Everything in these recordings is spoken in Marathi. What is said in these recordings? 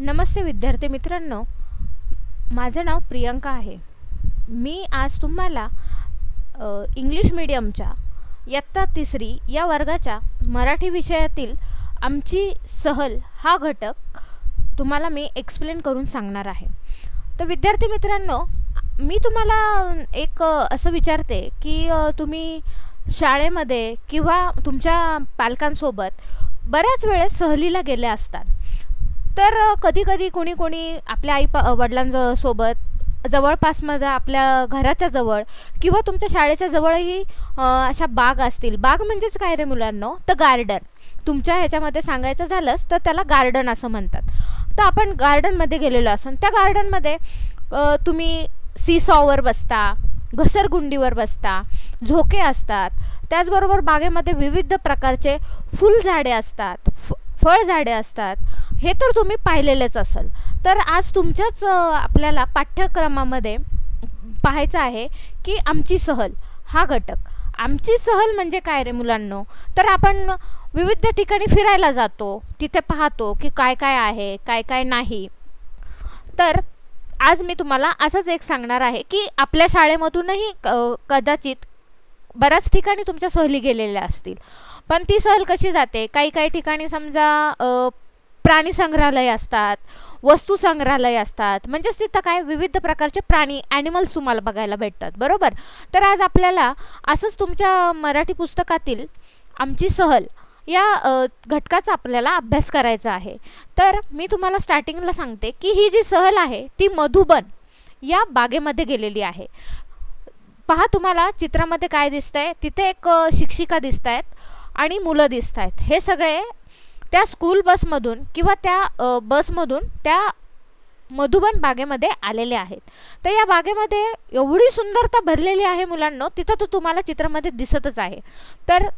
नमस्ते विद्यार्थी मित्रांनो, माझे नाव प्रियंका आहे। मी आज तुम्हाला इंग्लिश मीडियमच्या इयत्ता 3री या वर्गाच्या मराठी विषयातील आमची सहल हा घटक तुम्हाला मी एक्सप्लेन करून सांगणार आहे। तर विद्यार्थी मित्रांनो, मी तुम्हाला एक असं विचारते की तुम्ही शाळेमध्ये किंवा तुमच्या पालकांसोबत बऱ्याच वेळेस सहलीला गेले असतात। तर कधी कधी कोणी आपल्या वडिलांसोबत जवळपासमध्ये आपल्या घराच्या जवळ किंवा तुमच्या शाळेच्या जवळही अशा बाग असतील। बाग म्हणजेच काय रे मुलांनो, तर गार्डन। तुमच्या ह्याच्यामध्ये सांगायचं झालंच तर त्याला गार्डन असं म्हणतात। तर आपण गार्डनमध्ये गेलेलो असं, त्या गार्डनमध्ये तुम्ही सीसॉवर बसता, घसरगुंडीवर बसता, झोके असतात, त्याचबरोबर बागेमध्ये विविध प्रकारचे फुलझाडे असतात, फळझाडे असतात। हे तर तुम्ही पाहिलेलेच असेल। तर आज तुमच्याच आपल्याला पाठ्यक्रमामध्ये पाहायचं आहे की आमची सहल हा घटक। आमची सहल म्हणजे काय रे मुलांनो, तर आपण विविध ठिकाणी फिरायला जातो, तिथे पाहतो की काय काय आहे, काय काय नाही। तर आज मी तुम्हाला असंच एक सांगणार आहे की आपल्या शाळेमधूनही कदाचित बऱ्याच ठिकाणी तुमच्या सहली गेलेल्या असतील, पण ती सहल कशी जाते, काही ठिकाणी समजा प्राणी संग्रहालय असतात, वस्तू संग्रहालय असतात, म्हणजेच तिथं काय विविध प्रकारचे प्राणी ॲनिमल्स तुम्हाला बघायला भेटतात, बरोबर। तर आज आपल्याला असंच तुमच्या मराठी पुस्तकातील आमची सहल या घटकाचा आपल्याला अभ्यास करायचा आहे। तर मी तुम्हाला स्टार्टिंगला सांगते की ही जी सहल आहे ती मधुबन या बागेमध्ये गेलेली आहे। पहा, तुम्हाला चित्रामध्ये काय दिसतंय, तिथे एक शिक्षिका दिसत आहेत आणि मुलं दिसत आहेत। हे सगळे त्या स्कूल बसमधून किंवा त्या बसमधून त्या मधुबन बागेमध्ये आलेले आहेत। तर या बागेमध्ये एवढी सुंदरता भरलेली आहे मुलांनो, तिथं तो तुम्हाला चित्रामध्ये दिसतच आहे। तर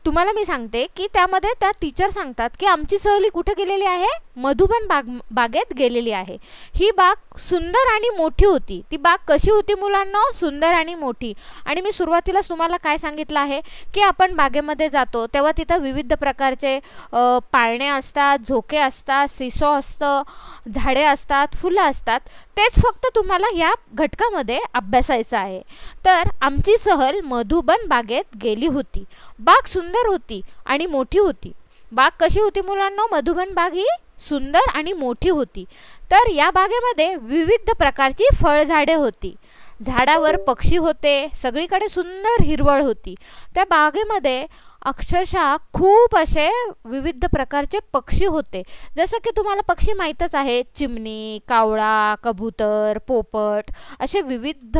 तुम्हाला मी सांगते की त्यामध्ये त्या टीचर सांगतात की आमची सहली कुठे गेलेली आहे, मधुबन बागेत गेलेली आहे। ही बाग सुंदर आणि मोठी होती। ती बाग कशी होती मुलांनो, सुंदर आणि मोठी। आणि मी सुरुवातीलाच तुम्हाला काय सांगितलं आहे की आपण बागेमध्ये जातो तेव्हा तिथं विविध प्रकारचे पाळणे असतात, झोके असतात, सीसॉ असतं, झाडे असतात, फुलं असतात। तेच फक्त तुम्हाला या घटकामध्ये अभ्यासायचं आहे। तर आमची सहल मधुबन बागेत गेली होती। बाग सुंदर होती आणि मोठी होती। बाग कशी होती मुलांनो, मधुबन बाग ही सुंदर आणि मोठी होती। तर या बागेमध्ये विविध प्रकारची फळझाडे होती, झाडावर पक्षी होते, सगळीकडे सुंदर हिरवळ होती। त्या बागेमध्ये अक्षरशः खूप असे विविध प्रकारचे पक्षी होते। जसं की तुम्हाला पक्षी माहीतच आहे, चिमणी, कावळा, कबूतर, पोपट, असे विविध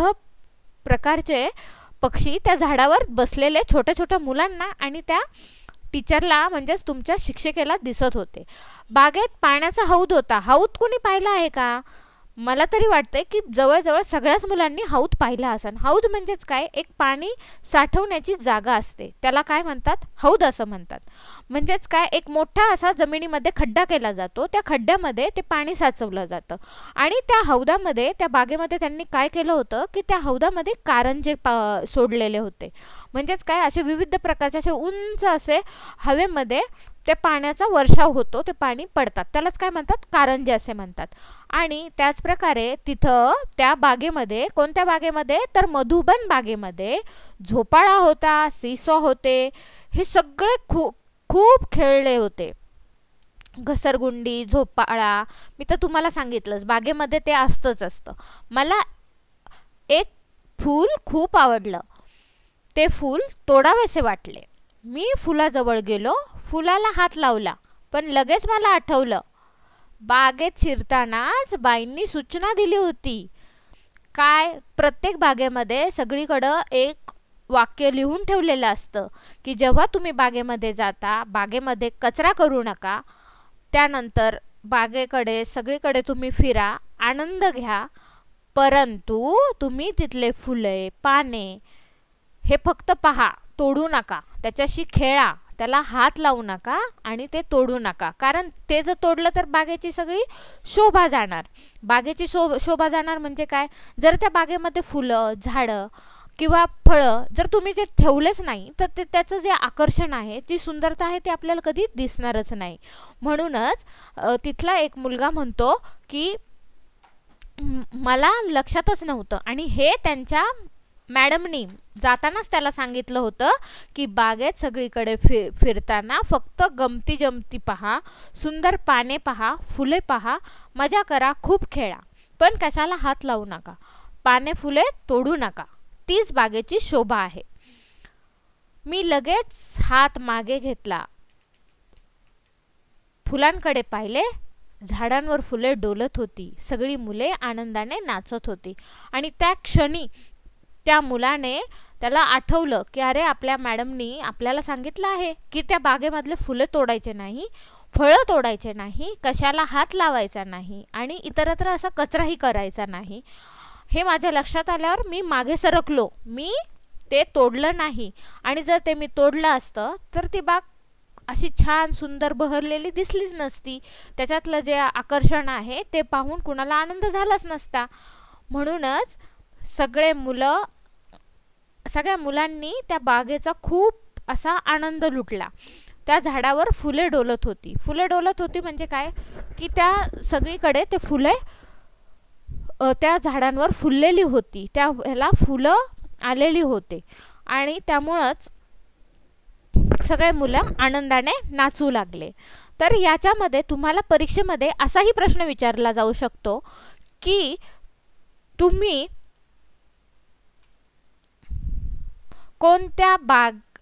प्रकारचे पक्षी त्या झाडावर बसलेले छोट्या छोट्या मुलांना आणि त्या टीचरला म्हणजेच तुमच्या शिक्षिकेला दिसत होते। बागेत पाण्याचा हौद होता। हौद कोणी पाहिला आहे का? मला तरी वाटते की जवळजवळ सगळ्याच मुलांनी हौद पाहिला असेल। हौद म्हणजेच काय, एक पाणी साठवण्याची जागा असते, त्याला काय म्हणतात, हौद असं म्हणतात। म्हणजेच काय, एक मोठा असा जमिनीमध्ये खड्डा केला जातो, त्या खड्ड्यामध्ये ते पाणी साचवलं जातं। आणि त्या हौदामध्ये, त्या बागेमध्ये त्यांनी काय केलं होतं की त्या हौदामध्ये कारंजे सोडलेले होते। म्हणजेच काय, असे विविध प्रकारचे असे उंच असे हवेमध्ये त्या पाण्याचा वर्षाव होतो, ते पाणी पडतात, त्यालाच काय म्हणतात, कारंजे असे म्हणतात। आणि त्याच प्रकारे तिथं त्या बागेमध्ये, कोणत्या बागेमध्ये, तर मधुबन बागेमध्ये झोपाळा होता, सीसॉ होते, हे सगळे खूप खेळले होते। घसरगुंडी, झोपाळा, मी तर तुम्हाला सांगितलंच बागेमध्ये ते असतं। मला एक फूल खूप आवडलं, ते फूल तोडावेसे वाटले। मी फुलाजवळ गेलो, फुलाला हात लावला, पण लगेच मला आठवलं, बागेत शिरतानाच बाईंनी सूचना दिली होती। काय, प्रत्येक बागेमध्ये सगळीकडं एक वाक्य लिहून ठेवलेलं असतं की जेव्हा तुम्ही बागेमध्ये जाता, बागेमध्ये कचरा करू नका, त्यानंतर बागेकडे सगळीकडे तुम्ही फिरा, आनंद घ्या, परंतु तुम्ही तिथले फुले, पाने हे फक्त पहा, तोडू नका, त्याच्याशी खेळा, त्याला हात लावू नका आणि ते तोडू नका, कारण ते जर तोडलं तर बागेची सगळी शोभा जाणार। बागेची शोभा जाणार म्हणजे काय, जर त्या बागेमध्ये फुलं, झाडं किंवा फळं जर तुम्ही जे ठेवलेच नाही तर त्याचं जे आकर्षण आहे, जी सुंदरता आहे, ती आपल्याला कधी दिसणारच नाही. म्हणूनच तिथला एक मुलगा म्हणतो की मला लक्षातच नव्हतं, आणि हे त्यांच्या मॅडमनी जातानाच त्याला सांगितलं होतं की बागेत सगळीकडे फिरताना फक्त गमती जमती पहा, सुंदर पाने पहा, फुले पहा, मजा करा, खूप खेळा, पण कशाला हात लावू नका, पाने फुले तोडू नका, तीच बागेची शोभा आहे. मी लगेच हात मागे घेतला, फुलांकडे पाहिले, झाडांवर फुले डोलत होती, सगळी मुले आनंदाने नाचत होती. आणि त्या क्षणी त्या मुलाने त्याला आठवलं की अरे, आपल्या मॅडमनी आपल्याला सांगितलं आहे की त्या बागेमधले फुले तोडायचे नाही, फळं तोडायचे नाही, कशाला हात लावायचा नाही, आणि इतरत्र असा कचराही करायचा नाही. हे माझ्या लक्षात आल्यावर मी मागे सरकलो, मी ते तोडलं नाही. आणि जर ते मी तोडलं असतं तर ती बाग अशी छान सुंदर बहरलेली दिसलीच नसती. त्याच्यातलं जे आकर्षण आहे ते पाहून कुणाला आनंद झालाच नसता. म्हणूनच सगळ्या मुलांनी त्या बागेचा खूप असा आनंद लुटला. त्या झाडावर फुले डोलत होती. फुले डोलत होती म्हणजे काय की त्या सगळीकडे ते फुले त्या झाडांवर फुललेली होती, त्या ह्याला फुलं आलेली होते, आणि त्यामुळंच सगळे मुलं आनंदाने नाचू लागले. तर याच्यामध्ये तुम्हाला परीक्षेमध्ये असाही प्रश्न विचारला जाऊ शकतो की तुम्ही कोणत्या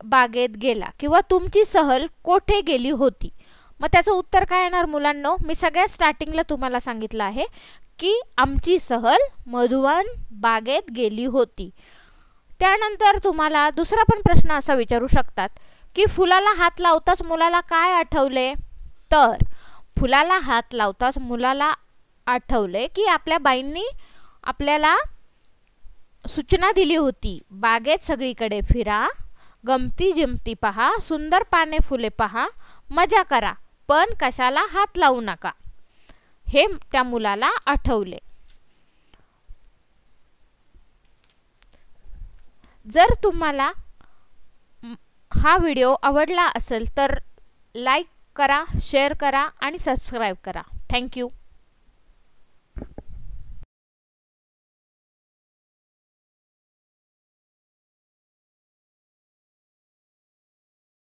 बागेत गेला किंवा तुमची सहल कोठे गेली होती. मग त्याचं उत्तर काय येणार मुलांनो? मी सगळ्यात स्टार्टिंगला तुम्हाला सांगितलं आहे की आमची सहल मधुवन बागेत गेली होती. त्यानंतर तुम्हाला दुसरा पण प्रश्न असा विचारू शकतात की फुलाला हात लावताच मुलाला काय आठवले? तर फुलाला हात लावताच मुलाला आठवले की आपल्या बाईंनी आपल्याला सूचना दिली होती, बागेत सगळीकडे फिरा, गमती जमती पहा, सुंदर पाने फुले पहा, मजा करा, पण कशाला हात लावू नका. हे त्या मुलाला आठवले. जर तुम्हाला हा व्हिडिओ आवडला असेल तर लाईक करा, शेअर करा आणि सबस्क्राईब करा. थँक्यू.